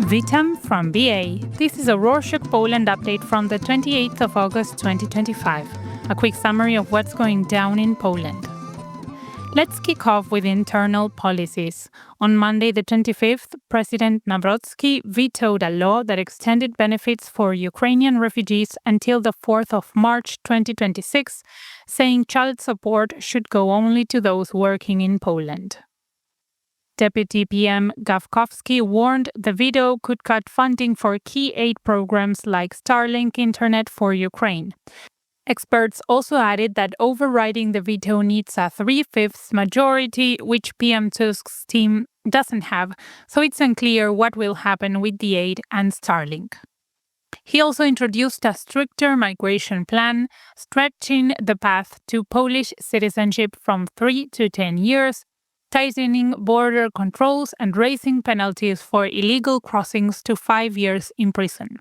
Witam from BA. This is a Rorschach Poland update from the 28th of August 2025. A quick summary of what's going down in Poland. Let's kick off with internal policies. On Monday the 25th, President Nawrocki vetoed a law that extended benefits for Ukrainian refugees until the 4th of March 2026, saying child support should go only to those working in Poland. Deputy PM Gawkowski warned the veto could cut funding for key aid programs like Starlink Internet for Ukraine. Experts also added that overriding the veto needs a 3/5 majority, which PM Tusk's team doesn't have, so it's unclear what will happen with the aid and Starlink. He also introduced a stricter migration plan, stretching the path to Polish citizenship from 3 to 10 years, tightening border controls and raising penalties for illegal crossings to 5 years in prison.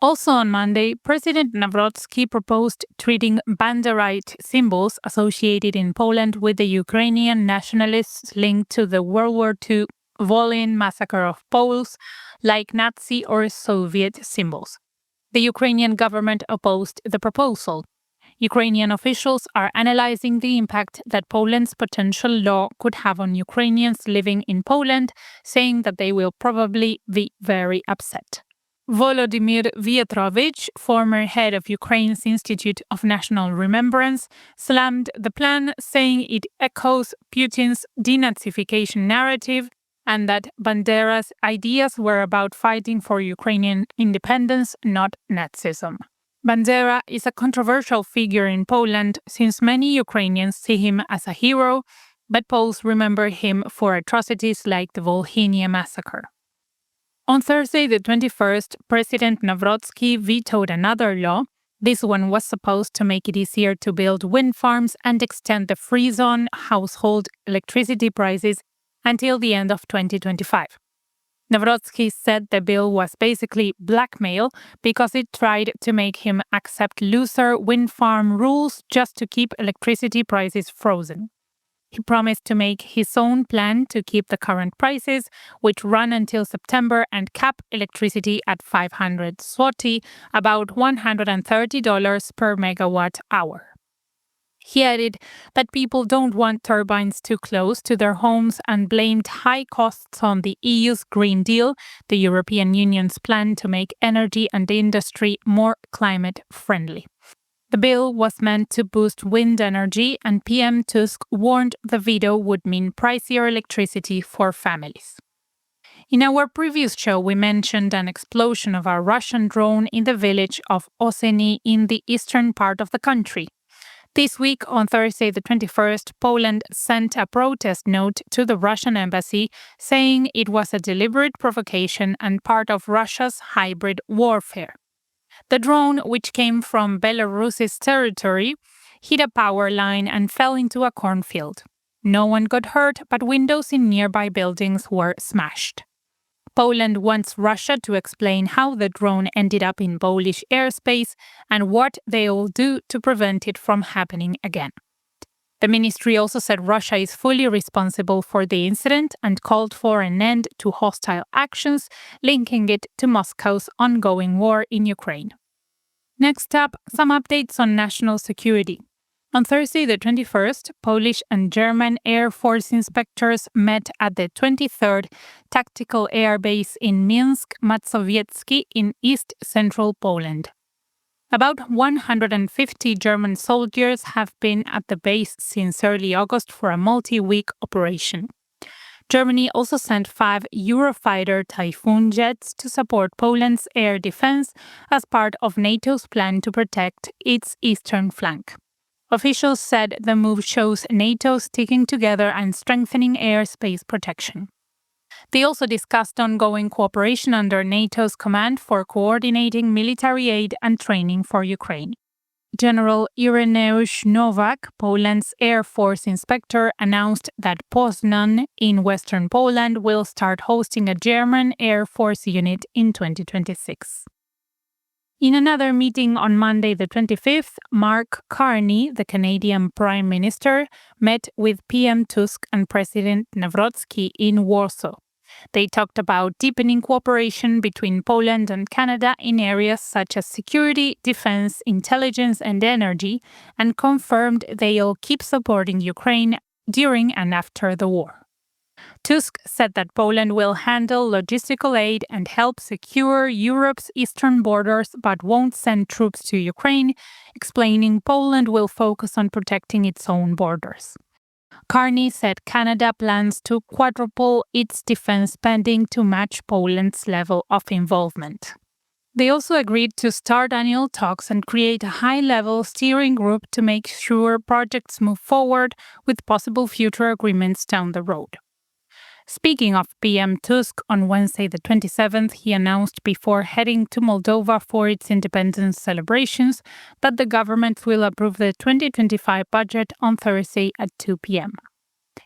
Also on Monday, President Nawrocki proposed treating Banderite symbols associated in Poland with the Ukrainian nationalists linked to the World War II Volyn massacre of Poles like Nazi or Soviet symbols. The Ukrainian government opposed the proposal. Ukrainian officials are analyzing the impact that Poland's potential law could have on Ukrainians living in Poland, saying that they will probably be very upset. Volodymyr Vietrowicz, former head of Ukraine's Institute of National Remembrance, slammed the plan, saying it echoes Putin's denazification narrative and that Bandera's ideas were about fighting for Ukrainian independence, not Nazism. Bandera is a controversial figure in Poland since many Ukrainians see him as a hero, but Poles remember him for atrocities like the Volhynia massacre. On Thursday the 21st, President Nawrocki vetoed another law. This one was supposed to make it easier to build wind farms and extend the freeze on household electricity prices until the end of 2025. Nawrocki said the bill was basically blackmail because it tried to make him accept looser wind farm rules just to keep electricity prices frozen. He promised to make his own plan to keep the current prices, which run until September, and cap electricity at 500 zloty, about $130 per megawatt hour. He added that people don't want turbines too close to their homes and blamed high costs on the EU's Green Deal, the European Union's plan to make energy and industry more climate-friendly. The bill was meant to boost wind energy, and PM Tusk warned the veto would mean pricier electricity for families. In our previous show, we mentioned an explosion of a Russian drone in the village of Oseni in the eastern part of the country. This week, on Thursday the 21st, Poland sent a protest note to the Russian embassy saying it was a deliberate provocation and part of Russia's hybrid warfare. The drone, which came from Belarus's territory, hit a power line and fell into a cornfield. No one got hurt, but windows in nearby buildings were smashed. Poland wants Russia to explain how the drone ended up in Polish airspace and what they will do to prevent it from happening again. The ministry also said Russia is fully responsible for the incident and called for an end to hostile actions, linking it to Moscow's ongoing war in Ukraine. Next up, some updates on national security. On Thursday the 21st, Polish and German Air Force inspectors met at the 23rd Tactical Air Base in Minsk Mazowiecki in east-central Poland. About 150 German soldiers have been at the base since early August for a multi-week operation. Germany also sent 5 Eurofighter Typhoon jets to support Poland's air defense as part of NATO's plan to protect its eastern flank. Officials said the move shows NATO sticking together and strengthening airspace protection. They also discussed ongoing cooperation under NATO's command for coordinating military aid and training for Ukraine. General Ireneusz Nowak, Poland's Air Force inspector, announced that Poznan in western Poland will start hosting a German Air Force unit in 2026. In another meeting on Monday the 25th, Mark Carney, the Canadian Prime Minister, met with PM Tusk and President Nawrocki in Warsaw. They talked about deepening cooperation between Poland and Canada in areas such as security, defense, intelligence, and energy, and confirmed they'll keep supporting Ukraine during and after the war. Tusk said that Poland will handle logistical aid and help secure Europe's eastern borders but won't send troops to Ukraine, explaining Poland will focus on protecting its own borders. Carney said Canada plans to quadruple its defense spending to match Poland's level of involvement. They also agreed to start annual talks and create a high-level steering group to make sure projects move forward with possible future agreements down the road. Speaking of PM Tusk, on Wednesday the 27th, he announced before heading to Moldova for its independence celebrations that the government will approve the 2025 budget on Thursday at 2 p.m.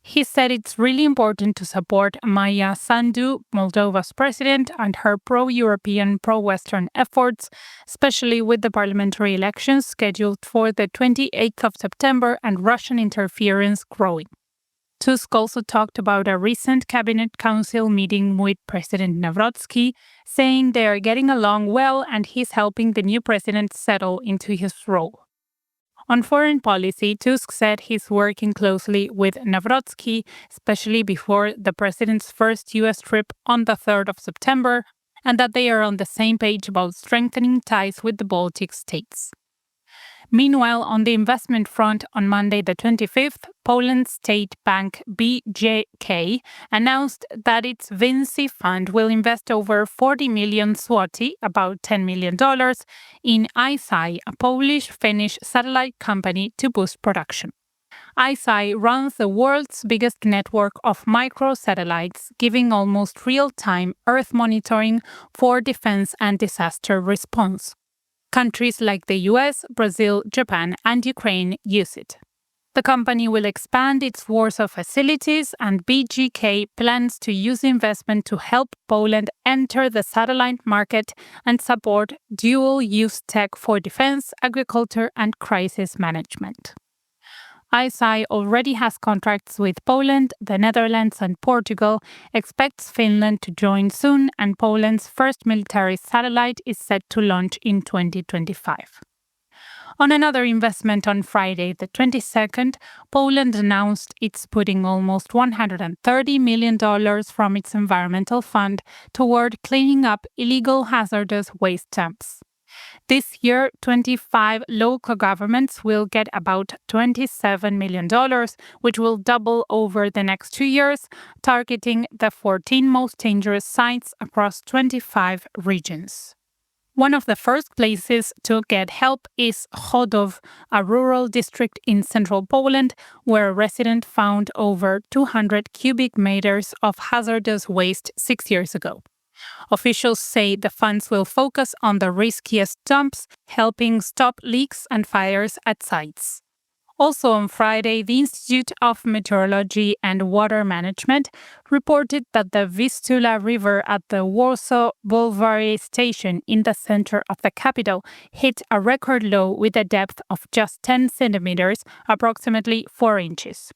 He said it's really important to support Maia Sandu, Moldova's president, and her pro-European, pro-Western efforts, especially with the parliamentary elections scheduled for the 28th of September and Russian interference growing. Tusk also talked about a recent cabinet council meeting with President Nawrocki, saying they are getting along well and he's helping the new president settle into his role. On foreign policy, Tusk said he's working closely with Nawrocki, especially before the president's first U.S. trip on the 3rd of September, and that they are on the same page about strengthening ties with the Baltic states. Meanwhile, on the investment front, on Monday the 25th, Poland's state bank BGK announced that its Vinci fund will invest over 40 million zloty, about $10 million, in ICEYE, a Polish-Finnish satellite company to boost production. ICEYE runs the world's biggest network of microsatellites, giving almost real-time Earth monitoring for defense and disaster response. Countries like the US, Brazil, Japan, and Ukraine use it. The company will expand its Warsaw facilities, and BGK plans to use investment to help Poland enter the satellite market and support dual-use tech for defense, agriculture, and crisis management. ICEYE already has contracts with Poland, the Netherlands, and Portugal, expects Finland to join soon, and Poland's first military satellite is set to launch in 2025. On another investment on Friday, the 22nd, Poland announced it's putting almost $130 million from its environmental fund toward cleaning up illegal hazardous waste dumps. This year, 25 local governments will get about $27 million, which will double over the next 2 years, targeting the 14 most dangerous sites across 25 regions. One of the first places to get help is Chodów, a rural district in central Poland, where a resident found over 200 cubic meters of hazardous waste 6 years ago. Officials say the funds will focus on the riskiest dumps, helping stop leaks and fires at sites. Also on Friday, the Institute of Meteorology and Water Management reported that the Vistula River at the Warsaw Boulevard station in the center of the capital hit a record low with a depth of just 10 centimeters, approximately 4 inches.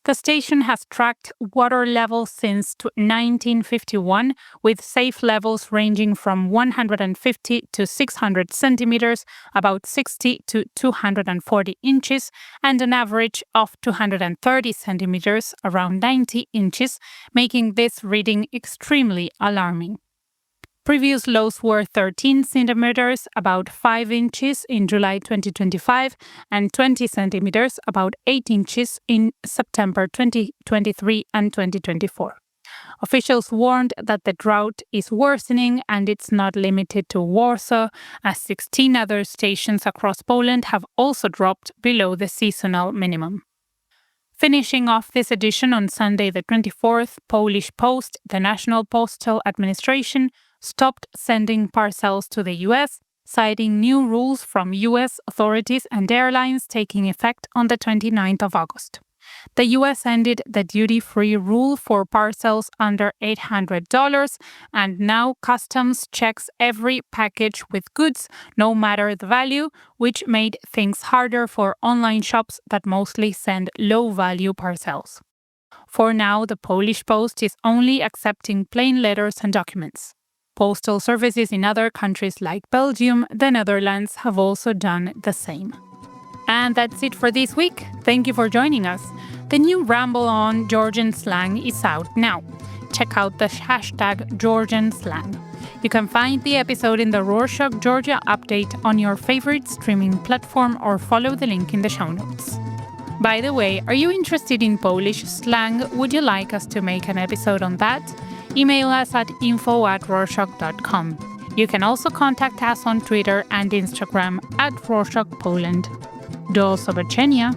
The station has tracked water levels since 1951, with safe levels ranging from 150 to 600 centimeters, about 60 to 240 inches, and an average of 230 centimeters, around 90 inches, making this reading extremely alarming. Previous lows were 13 centimeters, about 5 inches in July 2025, and 20 centimeters, about 8 inches in September 2023 and 2024. Officials warned that the drought is worsening, and it's not limited to Warsaw, as 16 other stations across Poland have also dropped below the seasonal minimum. Finishing off this edition on Sunday the 24th, Polish Post, the National Postal Administration, stopped sending parcels to the US, citing new rules from US authorities and airlines taking effect on the 29th of August. The US ended the duty-free rule for parcels under $800, and now customs checks every package with goods, no matter the value, which made things harder for online shops that mostly send low-value parcels. For now, the Polish Post is only accepting plain letters and documents. Postal services in other countries like Belgium, the Netherlands have also done the same. And that's it for this week. Thank you for joining us. The new ramble on Georgian slang is out now. Check out the hashtag Georgian slang. You can find the episode in the Rorschach Georgia update on your favorite streaming platform or follow the link in the show notes. By the way, are you interested in Polish slang? Would you like us to make an episode on that? Email us at info@rorschach.com. You can also contact us on Twitter and Instagram at Rorschach Poland. Do zobaczenia!